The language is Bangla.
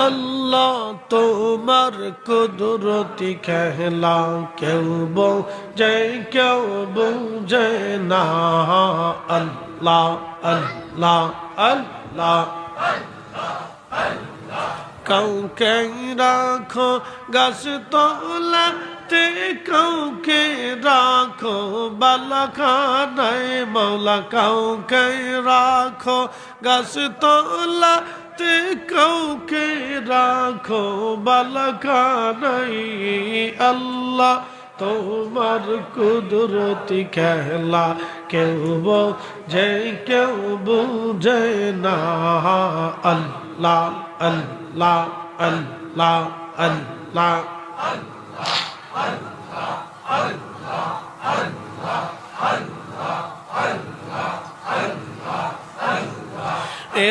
আল্লাহ তোমার কুদরতি খেলা কেউ বোঝে কেউ বুঝে না আল্লাহ আল্লাহ আল্লাহ কাউকে রাখো গাছ তলাতে কাউকে রাখো বালাখানায় মৌলা কাউকে রাখো গাছ তলাতে কাউকে রাখো বালাখানায় আল্লাহ তোমার কুদরতি খেলা কেউ বোঝে কেউ বুঝে না আল্লাহ আল্লাহ আল্লাহ আল্লাহ এ